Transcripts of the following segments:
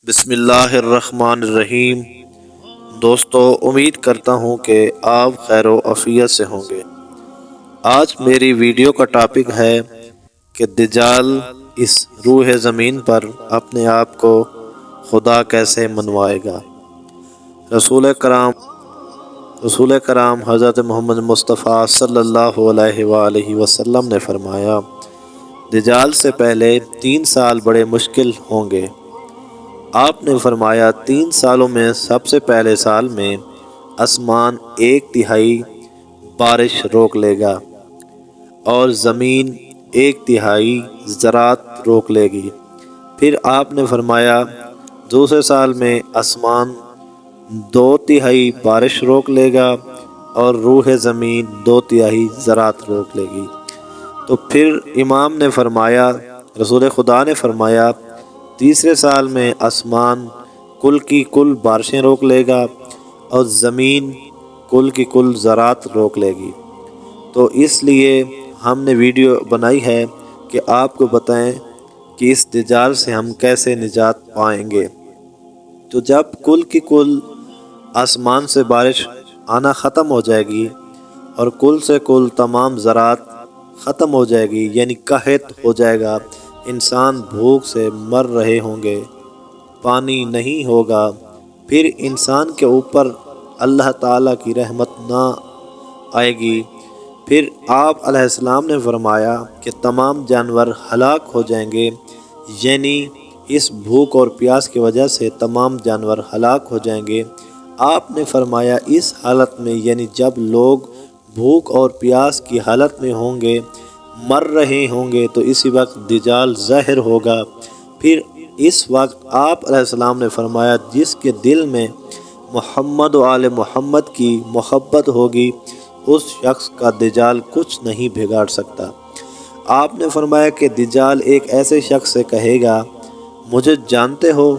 بسم اللہ الرحمن الرحیم۔ دوستو، امید کرتا ہوں کہ آپ خیر و عافیت سے ہوں گے۔ آج میری ویڈیو کا ٹاپک ہے کہ دجال اس روح زمین پر اپنے آپ کو خدا کیسے منوائے گا۔ رسول کرام حضرت محمد مصطفیٰ صلی اللہ علیہ وآلہ وسلم نے فرمایا، دجال سے پہلے 3 سال بڑے مشکل ہوں گے۔ آپ نے فرمایا 3 سالوں میں سب سے پہلے سال میں آسمان 1/3 بارش روک لے گا اور زمین 1/3 زراعت روک لے گی۔ پھر آپ نے فرمایا دوسرے سال میں آسمان 2/3 بارش روک لے گا اور روح زمین 2/3 زراعت روک لے گی۔ تو پھر امام نے فرمایا، رسول خدا نے فرمایا تیسرے سال میں آسمان کل کی کل بارشیں روک لے گا اور زمین کل کی کل زراعت روک لے گی۔ تو اس لیے ہم نے ویڈیو بنائی ہے کہ آپ کو بتائیں کہ اس دجال سے ہم کیسے نجات پائیں گے۔ تو جب کل کی کل آسمان سے بارش آنا ختم ہو جائے گی اور کل سے کل تمام زراعت ختم ہو جائے گی، یعنی قحط ہو جائے گا، انسان بھوک سے مر رہے ہوں گے، پانی نہیں ہوگا، پھر انسان کے اوپر اللہ تعالیٰ کی رحمت نہ آئے گی۔ پھر آپ علیہ السلام نے فرمایا کہ تمام جانور ہلاک ہو جائیں گے، یعنی اس بھوک اور پیاس کی وجہ سے تمام جانور ہلاک ہو جائیں گے۔ آپ نے فرمایا اس حالت میں، یعنی جب لوگ بھوک اور پیاس کی حالت میں ہوں گے، مر رہے ہوں گے، تو اسی وقت دجال ظاہر ہوگا۔ پھر اس وقت آپ علیہ السلام نے فرمایا جس کے دل میں محمد و آل محمد کی محبت ہوگی، اس شخص کا دجال کچھ نہیں بگاڑ سکتا۔ آپ نے فرمایا کہ دجال ایک ایسے شخص سے کہے گا، مجھے جانتے ہو؟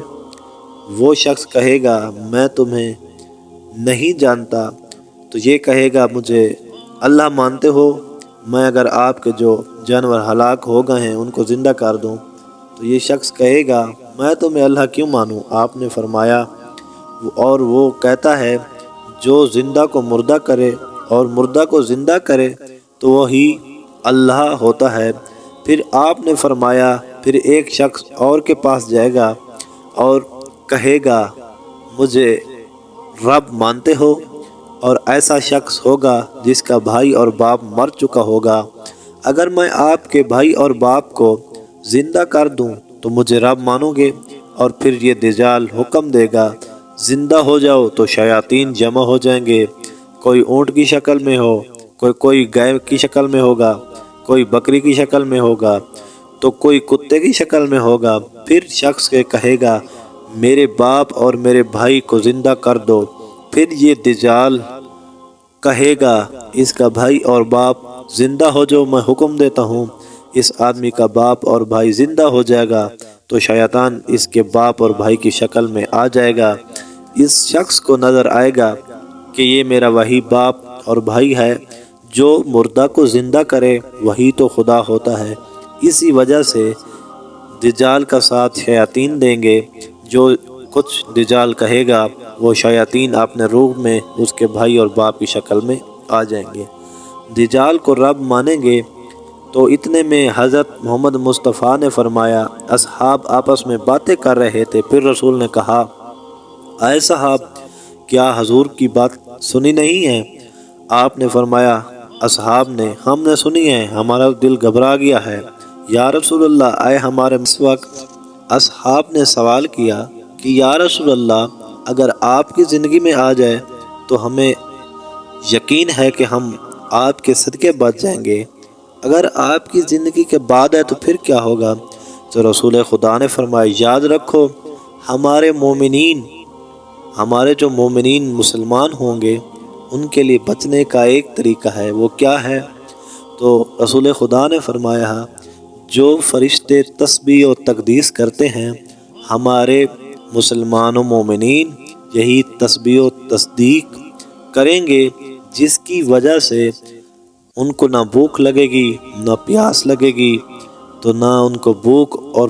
وہ شخص کہے گا، میں تمہیں نہیں جانتا۔ تو یہ کہے گا، مجھے اللہ مانتے ہو؟ میں اگر آپ کے جو جانور ہلاک ہو گئے ہیں ان کو زندہ کر دوں؟ تو یہ شخص کہے گا، میں تمہیں اللہ کیوں مانوں؟ آپ نے فرمایا اور وہ کہتا ہے جو زندہ کو مردہ کرے اور مردہ کو زندہ کرے تو وہی اللہ ہوتا ہے۔ پھر آپ نے فرمایا پھر ایک شخص اور کے پاس جائے گا اور کہے گا، مجھے رب مانتے ہو؟ اور ایسا شخص ہوگا جس کا بھائی اور باپ مر چکا ہوگا، اگر میں آپ کے بھائی اور باپ کو زندہ کر دوں تو مجھے رب مانو گے؟ اور پھر یہ دجال حکم دے گا، زندہ ہو جاؤ، تو شیاطین جمع ہو جائیں گے، کوئی اونٹ کی شکل میں ہو، کوئی گائے کی شکل میں ہوگا، کوئی بکری کی شکل میں ہوگا، تو کوئی کتے کی شکل میں ہوگا۔ پھر شخص کے کہے گا، میرے باپ اور میرے بھائی کو زندہ کر دو۔ پھر یہ دجال کہے گا، اس کا بھائی اور باپ زندہ ہو جو میں حکم دیتا ہوں۔ اس آدمی کا باپ اور بھائی زندہ ہو جائے گا تو شیطان اس کے باپ اور بھائی کی شکل میں آ جائے گا۔ اس شخص کو نظر آئے گا کہ یہ میرا وہی باپ اور بھائی ہے، جو مردہ کو زندہ کرے وہی تو خدا ہوتا ہے۔ اسی وجہ سے دجال کا ساتھ شیاطین دیں گے، جو کچھ دجال کہے گا وہ شیاطین اپنے روح میں اس کے بھائی اور باپ کی شکل میں آ جائیں گے، دجال کو رب مانیں گے۔ تو اتنے میں حضرت محمد مصطفیٰ نے فرمایا، اصحاب آپس میں باتیں کر رہے تھے، پھر رسول نے کہا، اے صحاب، کیا حضور کی بات سنی نہیں ہے؟ آپ نے فرمایا، اصحاب نے، ہم نے سنی ہے، ہمارا دل گھبرا گیا ہے۔ یا رسول اللہ، اے ہمارے اس وقت اصحاب نے سوال کیا کہ یا رسول اللہ، اگر آپ کی زندگی میں آ جائے تو ہمیں یقین ہے کہ ہم آپ کے صدقے بچ جائیں گے، اگر آپ کی زندگی کے بعد ہے تو پھر کیا ہوگا؟ تو رسول خدا نے فرمایا، یاد رکھو ہمارے جو مومنین مسلمان ہوں گے ان کے لیے بچنے کا ایک طریقہ ہے، وہ کیا ہے؟ تو رسول خدا نے فرمایا، جو فرشتے تسبیح و تقدیس کرتے ہیں ہمارے مسلمان و مومنین یہی تسبیح و تصدیق کریں گے، جس کی وجہ سے ان کو نہ بھوک لگے گی نہ پیاس لگے گی، تو نہ ان کو بھوک اور